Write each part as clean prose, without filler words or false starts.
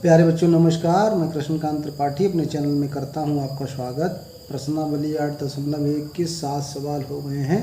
प्यारे बच्चों नमस्कार। मैं कृष्णकांत त्रिपाठी अपने चैनल में करता हूं आपका स्वागत। प्रश्नावली 8.1 के 7 सवाल हो गए हैं।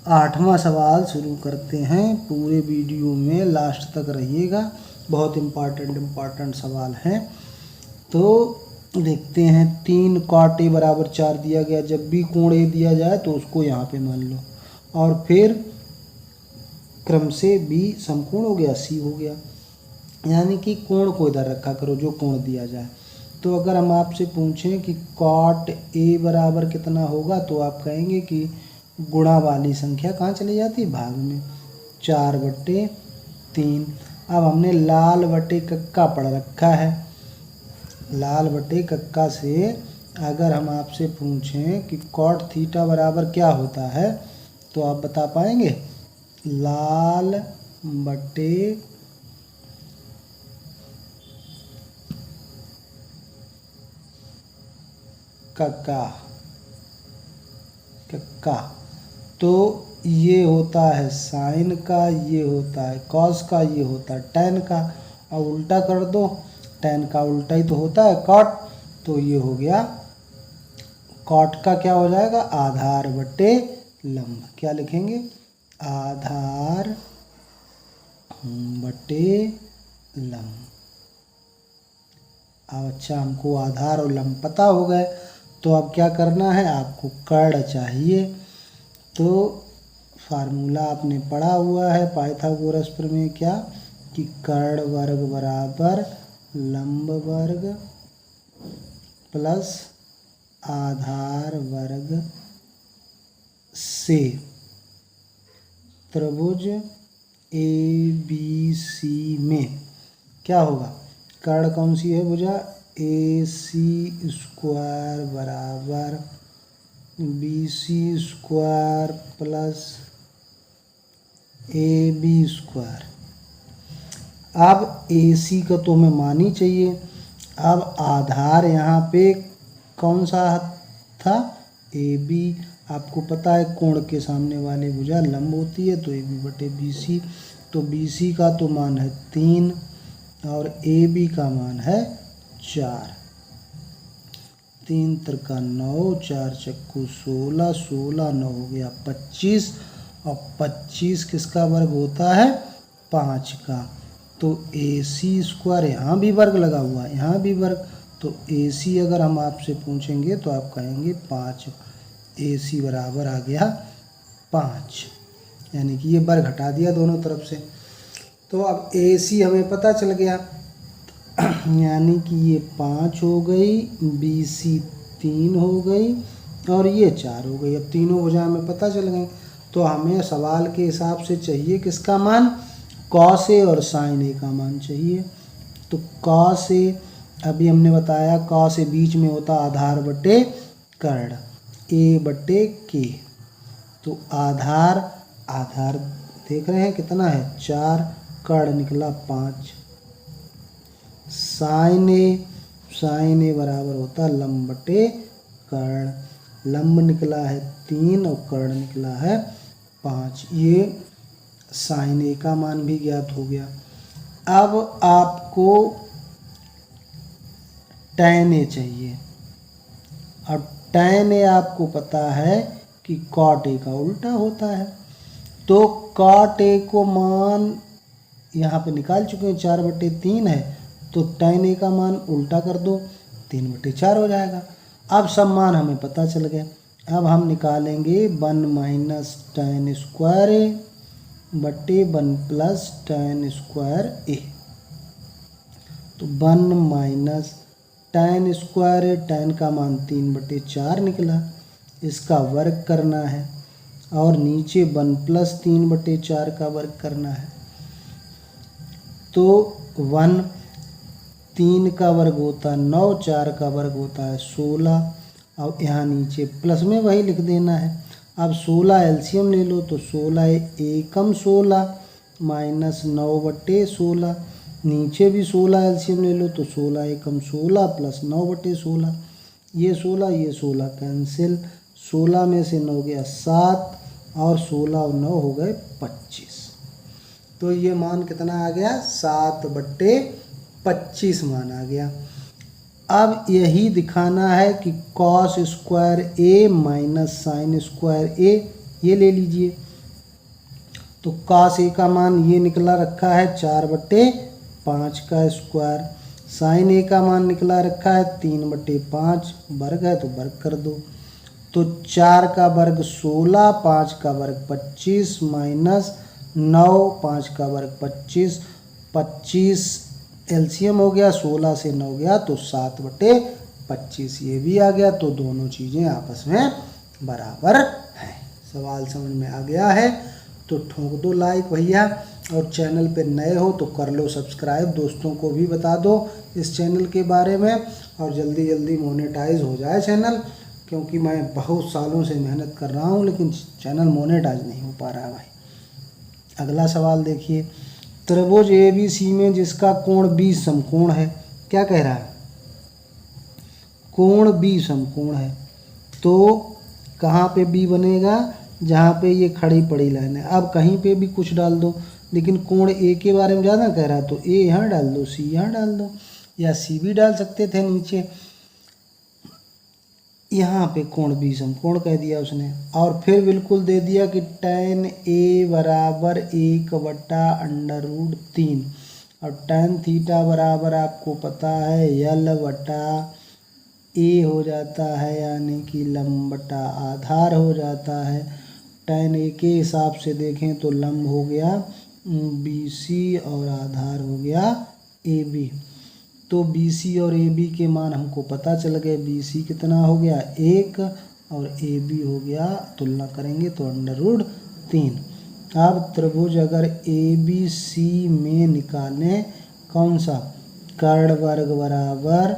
8वां सवाल शुरू करते हैं। पूरे वीडियो में लास्ट तक रहिएगा, बहुत इम्पॉर्टेंट सवाल हैं। तो देखते हैं। 3 cot a बराबर 4 दिया गया। जब भी कोण ए दिया जाए तो उसको यहाँ पे मान लो, और फिर क्रम से b समकोण हो गया, c हो गया, यानी कि कोण को इधर रखा करो जो कोण दिया जाए। तो अगर हम आपसे पूछें कि cot a बराबर कितना होगा, तो आप कहेंगे कि गुणा वाली संख्या कहाँ चली जाती है, भाग में, 4/3। अब हमने लाल बटे कक्का पढ़ रखा है। लाल बटे कक्का से अगर हम आपसे पूछें कि cot थीटा बराबर क्या होता है, तो आप बता पाएंगे। लाल बटे कक्का तो ये होता है साइन का, ये होता है कॉस का, ये होता है टैन का। और उल्टा कर दो, टैन का उल्टा ही तो होता है कॉट। तो ये हो गया कॉट का क्या हो जाएगा, आधार बटे लंब। क्या लिखेंगे, आधार बटे लंब। अब अच्छा, हमको आधार और लंब पता हो गए, तो अब क्या करना है, आपको कर्ण चाहिए। तो फार्मूला आपने पढ़ा हुआ है पाइथागोरस प्रमेय, क्या कि कर्ण वर्ग बराबर लंब वर्ग प्लस आधार वर्ग से त्रिभुज ABC में क्या होगा, कर्ण कौन सी है भुजा, AC² बराबर BC² प्लस AB²। अब AC का तो हमें मान ही चाहिए। अब आधार यहाँ पे कौन सा था, AB। आपको पता है कोण के सामने वाली भुजा लंब होती है, तो AB बटे BC। तो BC का तो मान है 3 और AB का मान है 4। 3 त्रिका 9, 4 चक्कू 16, 16 9 हो गया 25, और 25 किसका वर्ग होता है, 5 का। तो AC² यहाँ भी वर्ग लगा हुआ है, यहाँ भी वर्ग। तो AC अगर हम आपसे पूछेंगे तो आप कहेंगे 5। AC बराबर आ गया 5, यानी कि ये वर्ग हटा दिया दोनों तरफ से। तो अब AC हमें पता चल गया, यानी कि ये 5 हो गई, BC 3 हो गई, और ये 4 हो गई। अब तीनों भुजाएं हमें पता चल गई। तो हमें सवाल के हिसाब से चाहिए किसका मान, cos A और sin A का मान चाहिए। तो cos A, अभी हमने बताया cos A बीच में होता आधार बटे कर्ण, A बटे K। तो आधार देख रहे हैं कितना है, 4, कर्ण निकला 5। साइन ए बराबर होता लंब बटे कर्ण। लंब निकला है 3 और कर्ण निकला है 5। ये साइन ए का मान भी ज्ञात हो गया। अब आपको टैन ए चाहिए, और टैन ए आपको पता है कि कॉट ए का उल्टा होता है। तो कॉट ए को मान यहाँ पे निकाल चुके हैं, 4/3 है, तो टैन ए का मान उल्टा कर दो, 3/4 हो जाएगा। अब सब मान हमें पता चल गए। अब हम निकालेंगे 1 माइनस टैन स्क्वायर ए बटे 1 प्लस टैन स्क्वायर ए। तो 1 माइनस टैन स्क्वायर ए, टैन का मान 3/4 निकला, इसका वर्ग करना है, और नीचे 1 प्लस 3/4 का वर्ग करना है। तो 1, 3 का वर्ग होता है 9, 4 का वर्ग होता है 16, और यहाँ नीचे प्लस में वही लिख देना है। अब 16 एलसीएम ले लो, तो 16 एकम 16 माइनस 9/16, नीचे भी 16 एलसीएम ले लो, तो 16 एकम 16 प्लस 9/16। ये 16 कैंसिल, 16 में से 9 गया 7, और 16 और 9 हो गए 25। तो ये मान कितना आ गया, 7/25। 25 मान आ गया। अब यही दिखाना है कि कॉस स्क्वायर ए माइनस साइन स्क्वायर ए, ये ले लीजिए। तो कॉस ए का मान ये निकला रखा है 4/5 का स्क्वायर, साइन ए का मान निकला रखा है 3/5, वर्ग है तो वर्ग कर दो। तो 4 का वर्ग 16, 5 का वर्ग 25 माइनस 9, 5 का वर्ग 25, 25 एलसीएम हो गया, 16 से 9 गया तो 7/25 ये भी आ गया। तो दोनों चीज़ें आपस में बराबर हैं। सवाल समझ में आ गया है तो ठोक दो लाइक भैया, और चैनल पे नए हो तो कर लो सब्सक्राइब, दोस्तों को भी बता दो इस चैनल के बारे में, और जल्दी जल्दी मोनेटाइज हो जाए चैनल, क्योंकि मैं बहुत सालों से मेहनत कर रहा हूँ लेकिन चैनल मोनेटाइज नहीं हो पा रहा है भाई। अगला सवाल देखिए, त्रिभुज ABC में जिसका कोण B समकोण है, क्या कह रहा है? कोण B समकोण है, तो कहाँ पे B बनेगा? जहाँ पे ये खड़ी पड़ी लाइन है। अब कहीं पे भी कुछ डाल दो, लेकिन कोण A के बारे में ज़्यादा कह रहा है तो A यहाँ डाल दो, C यहाँ डाल दो, या C भी डाल सकते थे नीचे। यहाँ पे कोण B समकोण कह दिया उसने, और फिर बिल्कुल दे दिया कि tan A बराबर 1/√3, और tan थीटा बराबर आपको पता है L/A हो जाता है, यानी कि लंब बटा आधार हो जाता है। tan A के हिसाब से देखें तो लंब हो गया BC और आधार हो गया AB। तो BC और AB के मान हमको पता चल गए। BC कितना हो गया 1 और AB हो गया, तुलना करेंगे तो √3। अब त्रिभुज अगर ABC में निकालें कौन सा, कर्ण वर्ग बराबर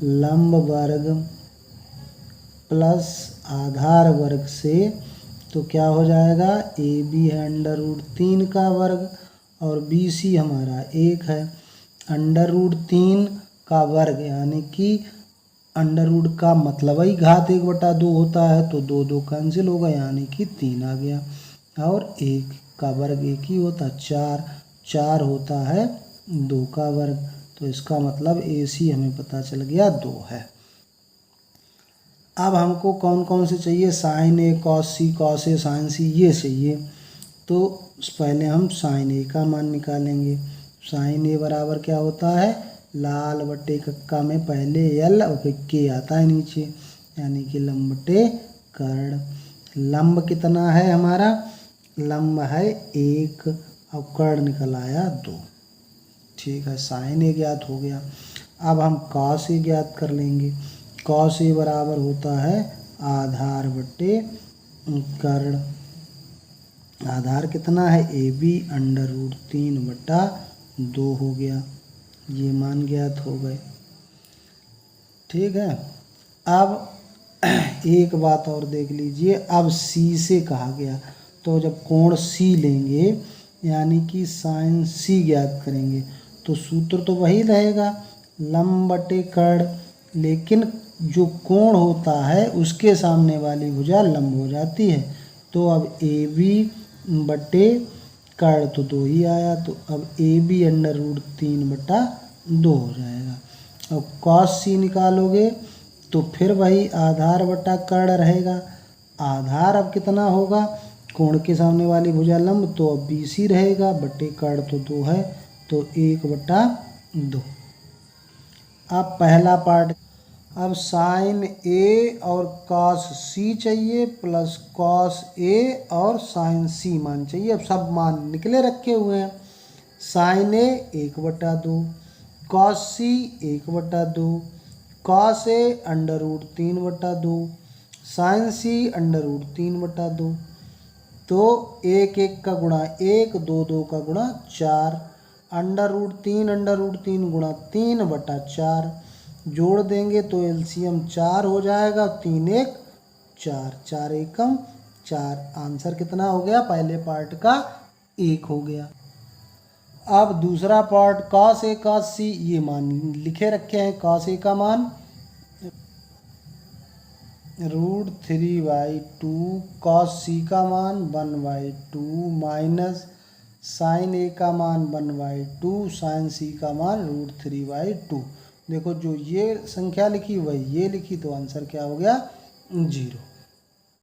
लंब वर्ग प्लस आधार वर्ग से, तो क्या हो जाएगा, AB है √3 का वर्ग और BC हमारा 1 है। √3 का वर्ग यानी कि अंडर का मतलब ही घात 1/2 होता है, तो 2 2 कैंसिल होगा यानी कि 3 आ गया, और 1 का वर्ग 1 ही होता, 4 होता है 2 का वर्ग, तो इसका मतलब AC हमें पता चल गया 2 है। अब हमको कौन कौन से चाहिए, sign A cos C, cos A sign सी, ये चाहिए। तो पहले हम साइन ए का मान निकालेंगे। साइन ए बराबर क्या होता है, लाल बटे कक्का में पहले L और फिर K आता है नीचे, यानी कि लंब बटे कर्ण। लंब कितना है हमारा, लंब है 1 और कर्ण निकल आया 2। ठीक है, साइन ए ज्ञात हो गया। अब हम कॉस ए ज्ञात कर लेंगे। कॉस ए बराबर होता है आधार बटे कर्ण। आधार कितना है AB √3/2 हो गया, ये मान ज्ञात हो गए। ठीक है, अब एक बात और देख लीजिए, अब C से कहा गया, तो जब कोण C लेंगे यानी कि साइन C ज्ञात करेंगे, तो सूत्र तो वही रहेगा लंब बटे कर्ण, लेकिन जो कोण होता है उसके सामने वाली भुजा लंब हो जाती है। तो अब AB बटे कर्ण तो 2 ही आया, तो अब AB √3/2 हो जाएगा। और cos C निकालोगे तो फिर वही आधार बटा कर्ण रहेगा। आधार अब कितना होगा, कोण के सामने वाली भुजा लंब, तो अब BC रहेगा, बटे कर्ण तो 2 है, तो 1/2। अब पहला पार्ट, अब साइन A और cos C चाहिए, प्लस cos A और साइन C मान चाहिए। अब सब मान निकले रखे हुए हैं। Sine A 1/2, cos C 1/2, cos A √3/2, sine C √3/2। तो 1 1 का गुणा 1, 2 2 का गुणा 4, √3 गुणा 3/4, जोड़ देंगे तो एलसीएम 4 हो जाएगा, 3 1 4, 4 एकम 4। आंसर कितना हो गया, पहले पार्ट का 1 हो गया। अब दूसरा part cos A cos C, ये मान लिखे रखे हैं। cos A का मान √3/2, cos C का मान 1/2 माइनस साइन ए का मान 1/2, साइन सी का मान √3/2। देखो जो ये संख्या लिखी वही ये लिखी, तो आंसर क्या हो गया 0।